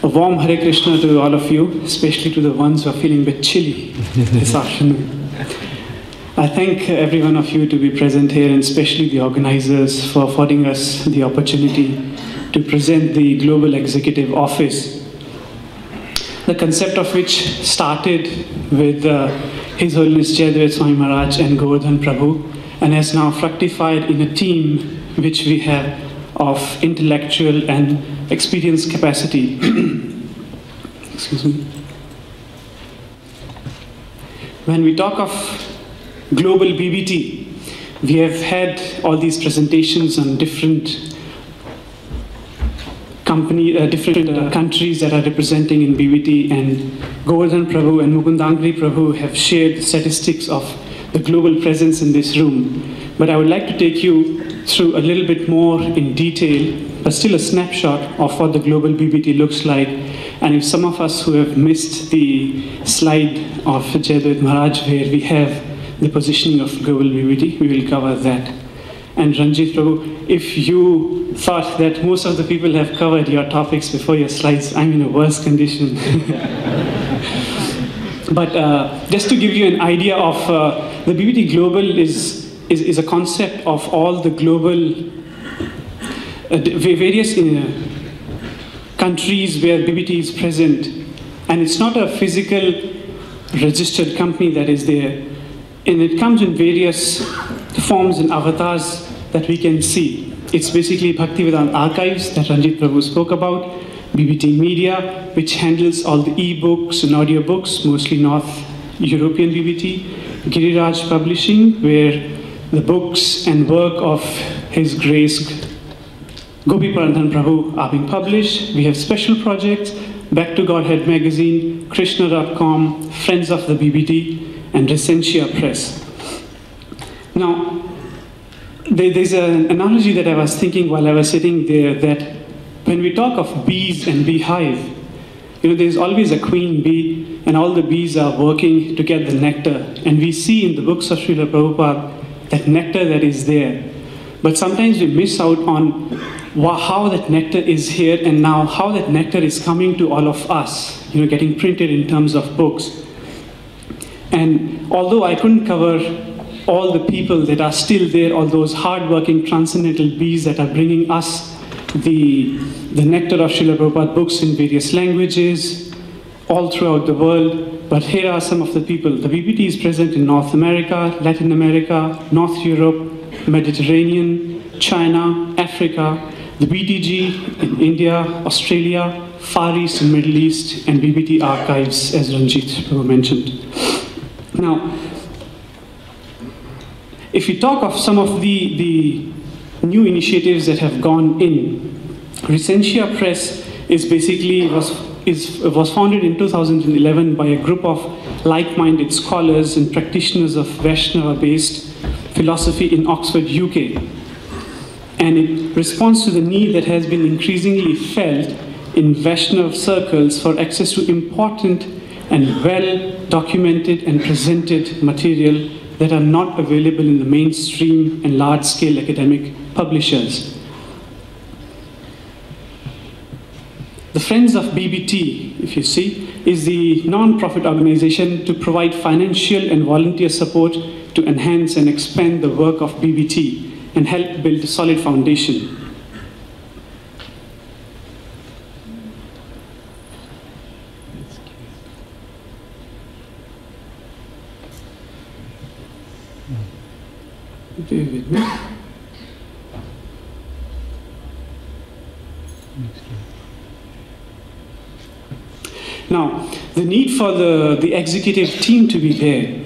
A warm Hare Krishna to all of you, especially to the ones who are feeling a bit chilly this afternoon. I thank every one of you to be present here, and especially the organizers for affording us the opportunity to present the Global Executive Office, the concept of which started with His Holiness Jayadeva Swami Maharaj and Govardhan Prabhu, and has now fructified in a team which we have of intellectual and experience capacity. Excuse me. When we talk of global BBT, we have had all these presentations on different countries that are representing in BBT, and Govardhan Prabhu and Mukundangri Prabhu have shared statistics of the global presence in this room. But I would like to take you through a little bit more in detail, but still a snapshot of what the global BBT looks like. And if some of us who have missed the slide of Jayadeva Maharaj where we have the positioning of global BBT, we will cover that. And Ranjit Prabhu, if you thought that most of the people have covered your topics before your slides, I'm in a worse condition. But just to give you an idea of the BBT Global is a concept of all the global various countries where BBT is present, and it's not a physical registered company that is there, and it comes in various forms and avatars that we can see. It's basically Bhaktivedanta Archives that Ranjit Prabhu spoke about, BBT Media, which handles all the e-books and audiobooks, mostly North European BBT, Giriraj Publishing, where the books and work of His Grace Gopi Pradhan Prabhu are being published. We have special projects, Back to Godhead Magazine, Krishna.com, Friends of the BBT, and Recensia Press. Now, there's an analogy that I was thinking while I was sitting there, that when we talk of bees and beehive, there's always a queen bee, and all the bees are working to get the nectar. And we see in the books of Srila Prabhupada that nectar that is there. But sometimes we miss out on how that nectar is here, and now how that nectar is coming to all of us, getting printed in terms of books. And although I couldn't cover all the people that are still there, all those hard-working transcendental bees that are bringing us the nectar of Srila Prabhupada books in various languages all throughout the world, but here are some of the people. The BBT is present in North America, Latin America, North Europe, Mediterranean, China, Africa, the BTG in India, Australia, Far East and Middle East, and BBT Archives, as Ranjit mentioned. Now, if you talk of some of the new initiatives that have gone in, Recensia Press is basically was founded in 2011 by a group of like-minded scholars and practitioners of Vaishnava-based philosophy in Oxford, UK. And it responds to the need that has been increasingly felt in Vaishnava circles for access to important and well-documented and presented material that are not available in the mainstream and large-scale academic publishers. The Friends of BBT, if you see, is the non-profit organization to provide financial and volunteer support to enhance and expand the work of BBT and help build a solid foundation. Bear with me. Now, the need for the executive team to be there,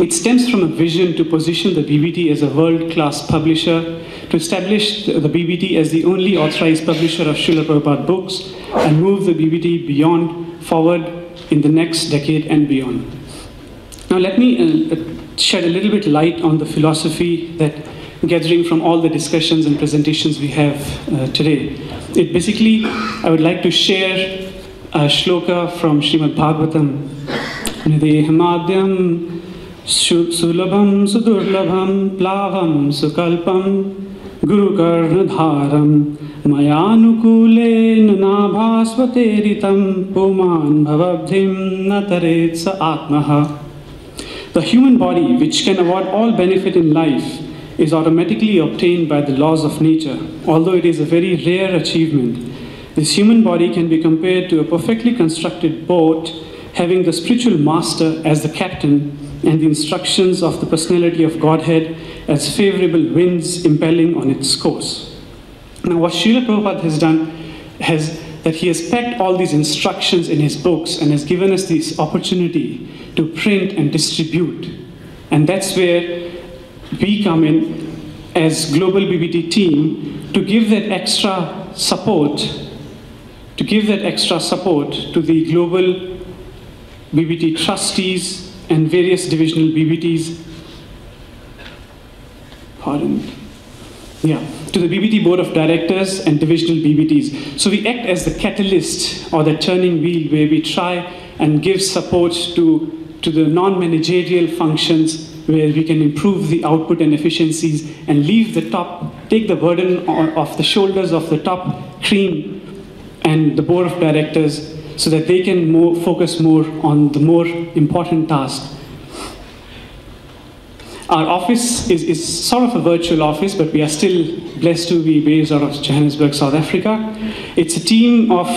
it stems from a vision to position the BBT as a world-class publisher, to establish the BBT as the only authorized publisher of Srila Prabhupada books, and move the BBT forward in the next decade and beyond. Now let me shed a little bit light on the philosophy that gathering from all the discussions and presentations we have today. I would like to share a shloka from Srimad Bhagavatam. Nidehamadyam sulabham sudurlabham plavam sukalpam Gurukarnadharam Mayanukulen Nabhasvateritam Puman Bhavabdhim Nataretsa Atmaha. The human body, which can award all benefit in life, is automatically obtained by the laws of nature. Although it is a very rare achievement, this human body can be compared to a perfectly constructed boat having the spiritual master as the captain and the instructions of the personality of Godhead as favorable winds impelling on its course. Now, what Srila Prabhupada has done that he has packed all these instructions in his books and has given us this opportunity to print and distribute. And that's where we come in as Global BBT team to give that extra support, to the global BBT trustees and various divisional BBTs. To the BBT Board of Directors and divisional BBTs. So we act as the catalyst or the turning wheel where we try and give support to the non-managerial functions where we can improve the output and efficiencies and take the burden off the shoulders of the top cream and the Board of Directors so that they can focus more on the more important task. Our office is sort of a virtual office, but we are still blessed to be based out of Johannesburg, South Africa. It's a team of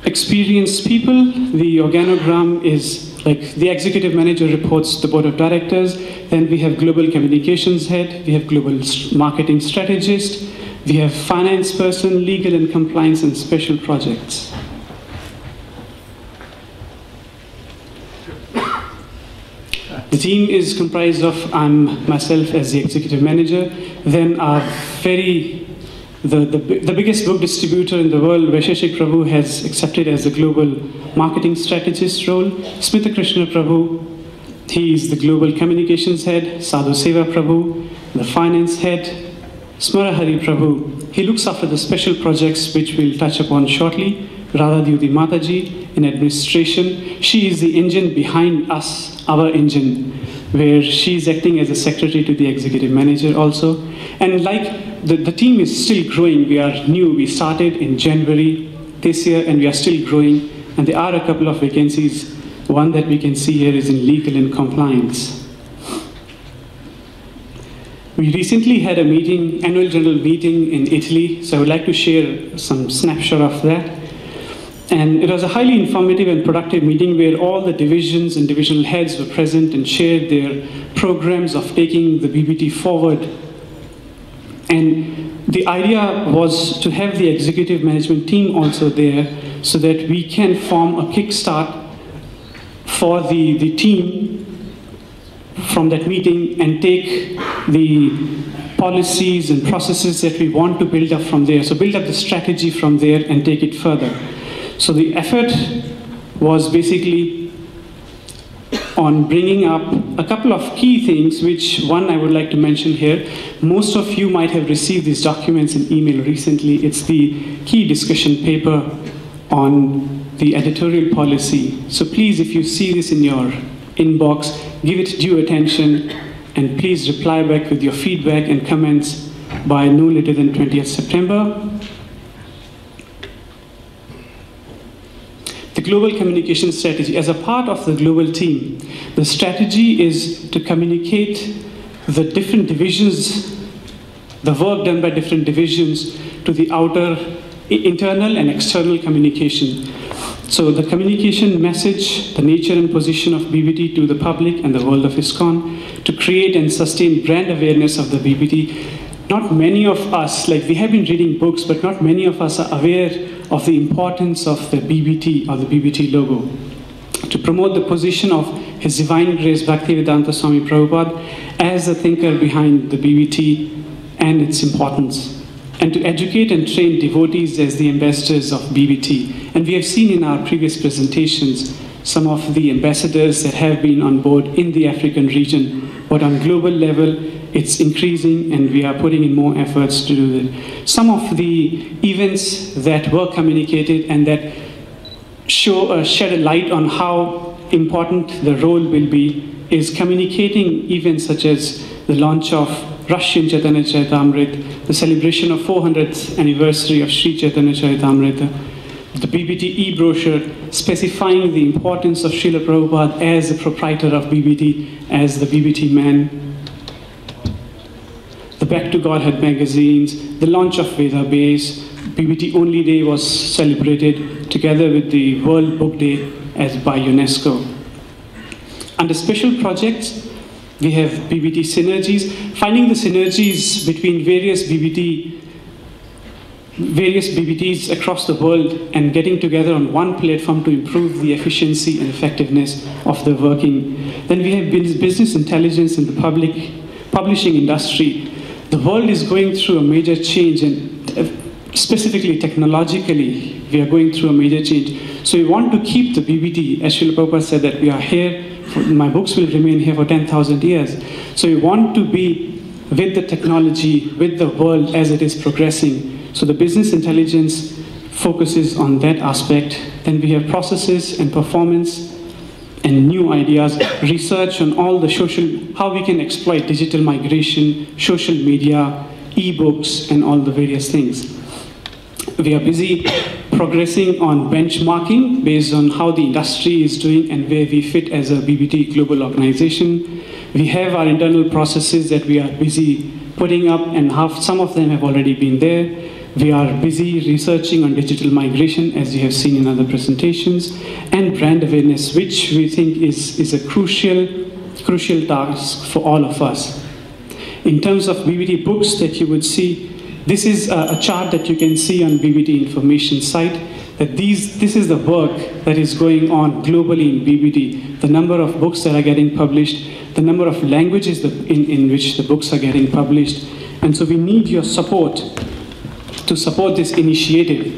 experienced people. The organogram is like the executive manager reports to the board of directors. Then we have global communications head. We have global marketing strategist. We have finance person, legal and compliance, and special projects. The team is comprised of myself as the executive manager, then the biggest book distributor in the world, Vaisheshik Prabhu, has accepted as the global marketing strategist role. Smita Krishna Prabhu, he is the global communications head. Sadhu Seva Prabhu, the finance head. Smara Hari Prabhu, he looks after the special projects which we'll touch upon shortly. Radha Dyuti Mataji in administration. She is the engine behind us, our engine, where she's acting as a secretary to the executive manager also. And like the team is still growing. We are new. We started in January this year and we are still growing. And there are a couple of vacancies. One that we can see here is in legal and compliance. We recently had a meeting, annual general meeting in Italy. So I would like to share some snapshot of that. And it was a highly informative and productive meeting where all the divisions and divisional heads were present and shared their programs of taking the BBT forward. And the idea was to have the executive management team also there so that we can form a kickstart for the team from that meeting and take the policies and processes that we want to build up from there. So build up the strategy from there and take it further. So the effort was basically on bringing up a couple of key things, which one I would like to mention here. Most of you might have received these documents in email recently. It's the key discussion paper on the editorial policy. So please, if you see this in your inbox, give it due attention and please reply back with your feedback and comments by no later than 20th September. The global communication strategy. As a part of the global team, the strategy is to communicate the different divisions, the work done by different divisions to the outer, internal and external communication. So the communication message, the nature and position of BBT to the public and the world of ISKCON, to create and sustain brand awareness of the BBT. Not many of us, like we have been reading books, but not many of us are aware of the importance of the BBT or the BBT logo. To promote the position of His Divine Grace Bhaktivedanta Swami Prabhupada as the thinker behind the BBT and its importance. And to educate and train devotees as the ambassadors of BBT. And we have seen in our previous presentations some of the ambassadors that have been on board in the African region, but on global level, it's increasing and we are putting in more efforts to do that. Some of the events that were communicated and that shed a light on how important the role will be is communicating events such as the launch of Russian Chaitanya Charitamrita, the celebration of 400th anniversary of Sri Chaitanya Charitamrita, the BBT e-brochure specifying the importance of Srila Prabhupada as the proprietor of BBT, as the BBT man, the Back to Godhead magazines, the launch of Veda Base, BBT Only Day was celebrated together with the World Book Day as by UNESCO. Under special projects, we have BBT synergies, finding the synergies between various BBTs across the world and getting together on one platform to improve the efficiency and effectiveness of the working. Then we have business intelligence in the publishing industry. The world is going through a major change, and specifically technologically, we are going through a major change. So we want to keep the BBT, as Srila Prabhupada said, that we are here, my books will remain here for 10,000 years. So we want to be with the technology, with the world as it is progressing. So the business intelligence focuses on that aspect. Then we have processes and performance and new ideas, research on all the how we can exploit digital migration, social media, e-books, and all the various things. We are busy progressing on benchmarking based on how the industry is doing and where we fit as a BBT global organization. We have our internal processes that we are busy putting up, and some of them have already been there. We are busy researching on digital migration, as you have seen in other presentations, and brand awareness, which we think is a crucial task for all of us. In terms of BBT books that you would see, this is a chart that you can see on BBT information site, that this is the work that is going on globally in BBT, the number of books that are getting published, the number of languages in which the books are getting published. And so we need your support to support this initiative.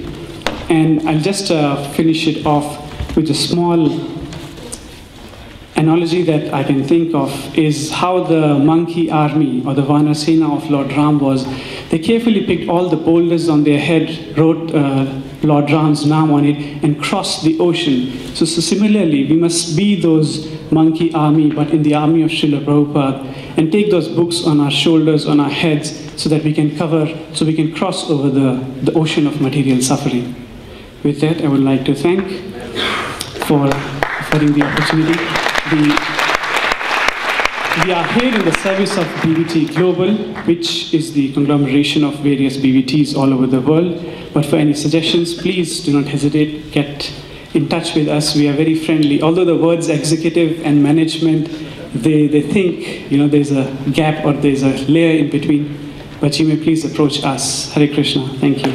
And I'll just finish it off with a small analogy that I can think of, is how the monkey army or the Vanasena of Lord Ram was. They carefully picked all the boulders on their head, wrote Lord Ram's name on it, and crossed the ocean. So similarly, we must be those monkey army, but in the army of Srila Prabhupada, and take those books on our shoulders, on our heads, so that we can cross over the ocean of material suffering. With that, I would like to thank for offering the opportunity. We are here in the service of BBT Global, which is the conglomeration of various BBTs all over the world. But for any suggestions, please do not hesitate, get in touch with us. We are very friendly. Although the words executive and management, they think, there's a gap or there's a layer in between. But you may please approach us. Hare Krishna. Thank you.